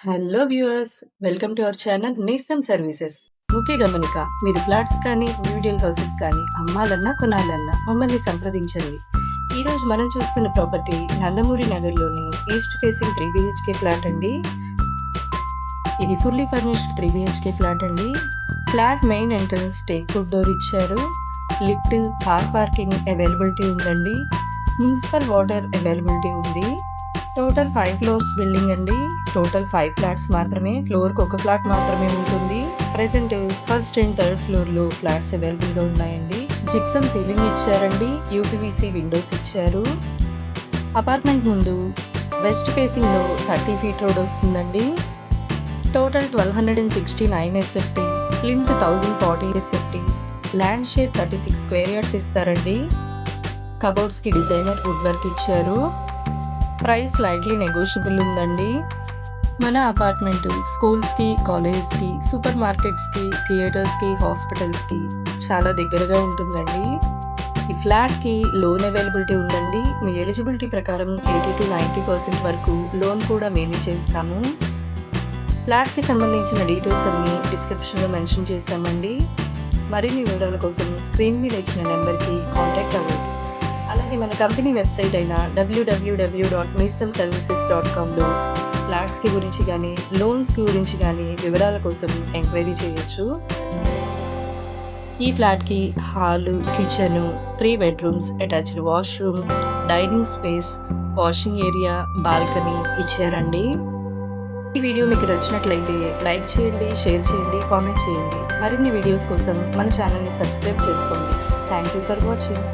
Hello viewers, welcome to our channel నేస్తం services. ముఖ్య గమనిక, మీరు ఫ్లాట్స్ కానీ ఇండివిజువల్ హౌసెస్ కానీ అమ్మాలన్నా కొనాలన్నా మమ్మల్ని సంప్రదించండి. ఈరోజు మనం చూస్తున్న ప్రాపర్టీ నందమూరి నగర్లోని ఈస్ట్ ఫేసింగ్ 3 BHK ఫ్లాట్ అండి. ఇది ఫుల్లీ ఫర్నిష్డ్ 3 BHK ఫ్లాట్ అండి. Flat main entrance teakwood door ఇచ్చారు. లిఫ్ట్, కార్ పార్కింగ్ అవైలబిలిటీ ఉందండి. మున్సిపల్ వాటర్ అవైలబిలిటీ ఉంది. టోటల్ 5 ఫ్లోర్స్ బిల్డింగ్ అండి. టోటల్ 5 ఫ్లాట్స్ మాత్రమే, ఫ్లోర్కి ఒక ఫ్లాట్ మాత్రమే ఉంటుంది. ప్రెసెంట్ ఫస్ట్ అండ్ థర్డ్ ఫ్లోర్లో ఫ్లాట్స్ అవైలబుల్గా ఉన్నాయండి. జిప్సమ్ సీలింగ్ ఇచ్చారండి. యూపీవీసీ విండోస్ ఇచ్చారు. అపార్ట్మెంట్ ముందు వెస్ట్ ఫేసింగ్లో 30 ఫీట్ రోడ్ వస్తుందండి. Total 1269 SFT, plinth 1040 SFT, land share 36 square yards ఇస్తారండి. కబోర్డ్స్కి డిజైనర్ వుడ్ వర్క్ ఇచ్చారు. ప్రైస్ స్లైట్లీ నెగోషియబుల్ ఉందండి. మన అపార్ట్మెంట్ స్కూల్స్కి, కాలేజెస్కి, సూపర్ మార్కెట్స్కి, థియేటర్స్కి, హాస్పిటల్స్కి చాలా దగ్గరగా ఉంటుందండి. ఈ ఫ్లాట్కి లోన్ అవైలబిలిటీ ఉందండి. మీ ఎలిజిబిలిటీ ప్రకారం 80 to 90% వరకు లోన్ కూడా మేమే చేస్తాము. ఫ్లాట్కి సంబంధించిన డీటెయిల్స్ అన్ని డిస్క్రిప్షన్లో మెన్షన్ చేస్తామండి. మరిన్ని వివరాల కోసం స్క్రీన్ మీద ఇచ్చిన నెంబర్కి కాంటాక్ట్ అవ్వండి. అలాగే మన కంపెనీ వెబ్సైట్ అయిన www.nestamservices.comలో ఫ్లాట్స్కి గురించి కానీ లోన్స్కి గురించి కానీ వివరాల కోసం ఎంక్వైరీ చేయొచ్చు. ఈ ఫ్లాట్కి hall, kitchen, 3 bedrooms, attached washroom, dining space, washing area, balcony ఇచ్చారండి. ఈ వీడియో మీకు నచ్చినట్లయితే లైక్ చేయండి, షేర్ చేయండి, కామెంట్ చేయండి. మరిన్ని వీడియోస్ కోసం మన ఛానల్ని సబ్స్క్రైబ్ చేసుకోండి. Thank you for watching.